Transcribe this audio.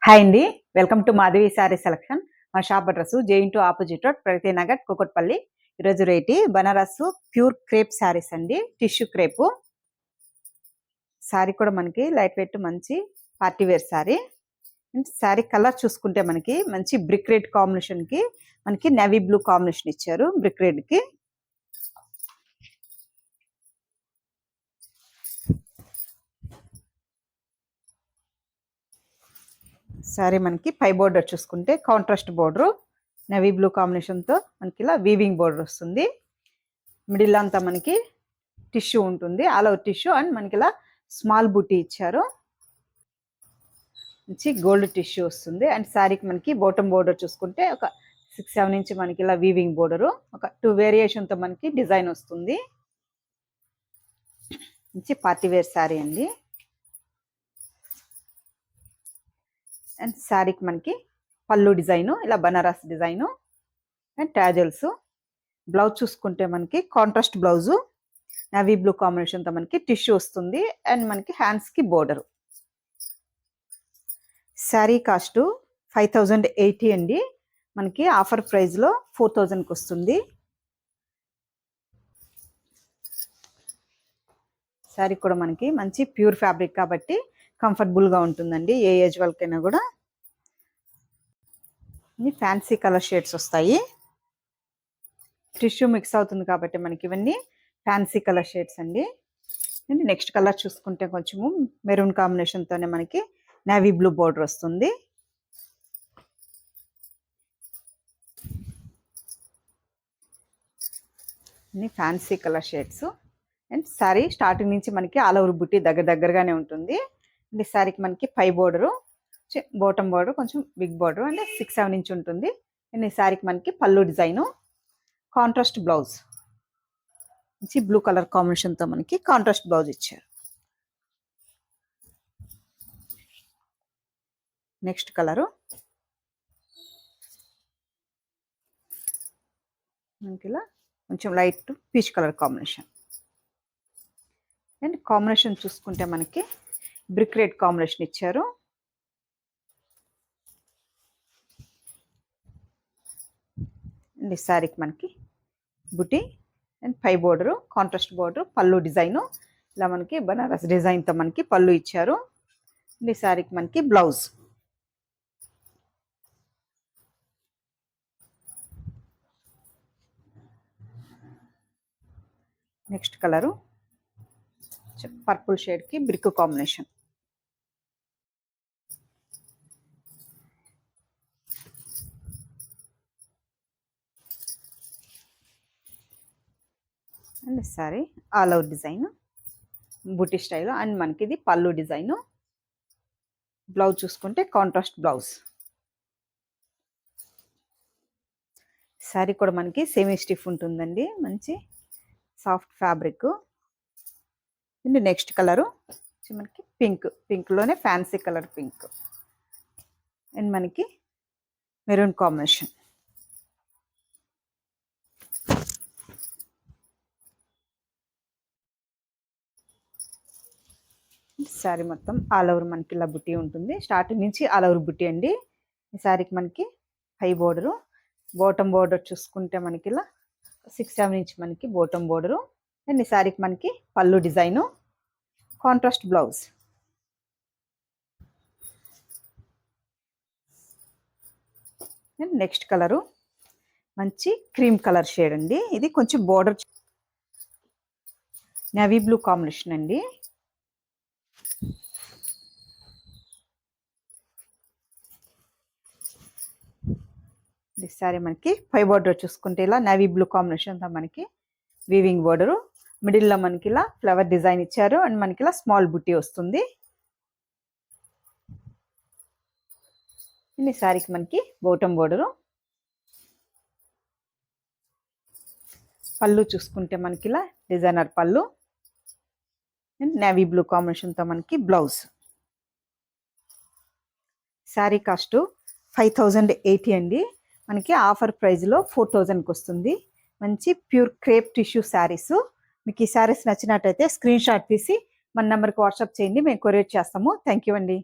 Hi అండి, welcome to Madhavi sari selection. మా shop address JNTU opposite road, Pragathi Nagar, Kukatpally. ఈరోజు రేటి బనారస్ ప్యూర్ క్రేప్ శారీస్ అండి, టిష్యూ క్రేపు శారీ కూడా మనకి లైట్ వెయిట్ మంచి party wear sari. Sari colour చూసుకుంటే మనకి మంచి బ్రిక్ రెడ్ కాంబినేషన్కి మనకి నేవీ బ్లూ కాంబినేషన్ ఇచ్చారు. బ్రిక్ రెడ్కి శారీ మనకి పై బోర్డర్ చూసుకుంటే కాంట్రాస్ట్ బోర్డరు నేవీ బ్లూ కాంబినేషన్తో మనకి ఇలా వీవింగ్ బోర్డర్ వస్తుంది. మిడిల్ అంతా మనకి టిష్యూ ఉంటుంది, ఆల్ ఓవర్ టిష్యూ. అండ్ మనకి ఇలా స్మాల్ బూటీ ఇచ్చారు, మంచి గోల్డ్ టిష్యూ వస్తుంది. అండ్ శారీకి మనకి బాటమ్ బోర్డర్ చూసుకుంటే ఒక 6-7 ఇంచ్ మనకి ఇలా వీవింగ్ బోర్డరు, ఒక 2 వేరియేషన్తో మనకి డిజైన్ వస్తుంది. మంచి పార్టీ వేర్ శారీ అండి. అండ్ శారీకి మనకి పళ్ళు డిజైను ఇలా Banaras design and tassels. Blouse చూసుకుంటే మనకి కాంట్రాస్ట్ బ్లౌజు నేవీ బ్లూ కాంబినేషన్తో మనకి టిష్యూ వస్తుంది. అండ్ మనకి హ్యాండ్స్కి బోర్డరు. శారీ కాస్ట్ 5080 అండి. మనకి ఆఫర్ ప్రైస్లో 4000కి వస్తుంది. శారీ కూడా మనకి మంచి ప్యూర్ ఫ్యాబ్రిక్ కాబట్టి కంఫర్టబుల్గా ఉంటుందండి, ఏ ఏజ్ వాళ్ళకైనా కూడా. ఇన్ని ఫ్యాన్సీ కలర్ షేడ్స్ వస్తాయి, టిష్యూ మిక్స్ అవుతుంది కాబట్టి మనకి ఇవన్నీ ఫ్యాన్సీ కలర్ షేడ్స్ అండి. నెక్స్ట్ కలర్ చూసుకుంటే కొంచెము మెరూన్ కాంబినేషన్తోనే మనకి నేవీ బ్లూ బోర్డర్ వస్తుంది. ఇన్ని fancy colour shades. And sari starting నుంచి మనకి ఆల్ ఓవర్ బుట్టి దగ్గరగానే ఉంటుంది. అండ్ శారీకి మనకి పై బోర్డరు, బాటమ్ బోర్డర్ కొంచెం బిగ్ బోర్డర్ అంటే 6-7 ఇంచ్ ఉంటుంది. అండ్ ఈ శారీకి మనకి పళ్ళు డిజైను, కాంట్రాస్ట్ బ్లౌజ్ మంచి బ్లూ కలర్ కాంబినేషన్తో మనకి కాంట్రాస్ట్ బ్లౌజ్ ఇచ్చారు. నెక్స్ట్ కలరు మనకి ఇలా కొంచెం light peach colour combination. And combination చూసుకుంటే మనకి బ్రిక్ రెడ్ కాంబినేషన్ ఇచ్చారు. అండ్ ఈ శారీకి మనకి బుటీ అండ్ పై బోర్డరు, కాంట్రాస్ట్ బోర్డరు, పళ్ళు డిజైను ఇలా మనకి బనారస్ డిజైన్తో మనకి పళ్ళు ఇచ్చారు. అండ్ ఈ శారీకి మనకి బ్లౌజ్. నెక్స్ట్ కలరు పర్పుల్ షేడ్కి brick combination. And sari all over design buti style. And మనకి ఇది పళ్ళు డిజైను. బ్లౌజ్ చూసుకుంటే కాంట్రాస్ట్ బ్లౌజ్. శారీ కూడా మనకి సెమీ స్టిఫ్ ఉంటుందండి, మంచి soft fabric. And next colour మనకి పింక్లోనే ఫ్యాన్సీ కలర్ పింక్. అండ్ మనకి మెరూన్ కాంబినేషన్. శారీ మొత్తం ఆల్ ఓవర్ మనకి ఇలా బుట్టి ఉంటుంది, స్టార్టింగ్ నుంచి ఆల్ ఓవర్ బుట్టి అండి. ఈ శారీకి మనకి హై బోర్డరు, బాటమ్ బోర్డర్ చూసుకుంటే మనకి ఇలా 6-7 ఇంచ్ మనకి బాటమ్ బోర్డరు. అండ్ ఈ శారీకి మనకి పళ్ళు design, contrast blouse. And next colour మంచి క్రీమ్ కలర్ షేడ్ అండి. ఇది కొంచెం బోర్డర్ నేవీ బ్లూ కాంబినేషన్ అండి. శారీ మనకి పై బోర్డర్ చూసుకుంటే ఇలా నేవీ బ్లూ కాంబినేషన్తో మనకి వీవింగ్ బోర్డరు, మిడిల్లో మనకి ఇలా ఫ్లవర్ డిజైన్ ఇచ్చారు. అండ్ మనకి ఇలా స్మాల్ బుట్టి వస్తుంది. ఈ శారీకి మనకి బాటమ్ బోర్డరు, పళ్ళు చూసుకుంటే మనకి ఇలా డిజైనర్ పళ్ళు అండ్ నేవీ బ్లూ కాంబినేషన్తో మనకి బ్లౌజ్. శారీ కాస్ట్ 5080 అండి. మనకి ఆఫర్ ప్రైస్లో 4000కి వస్తుంది. మంచి ప్యూర్ క్రేప్ టిష్యూ శారీస్. మీకు ఈ శారీస్ నచ్చినట్టయితే స్క్రీన్ షాట్ తీసి మన నెంబర్కి వాట్సాప్ చేయండి, మేము కొరియర్ చేస్తాము. థ్యాంక్ యూ అండి.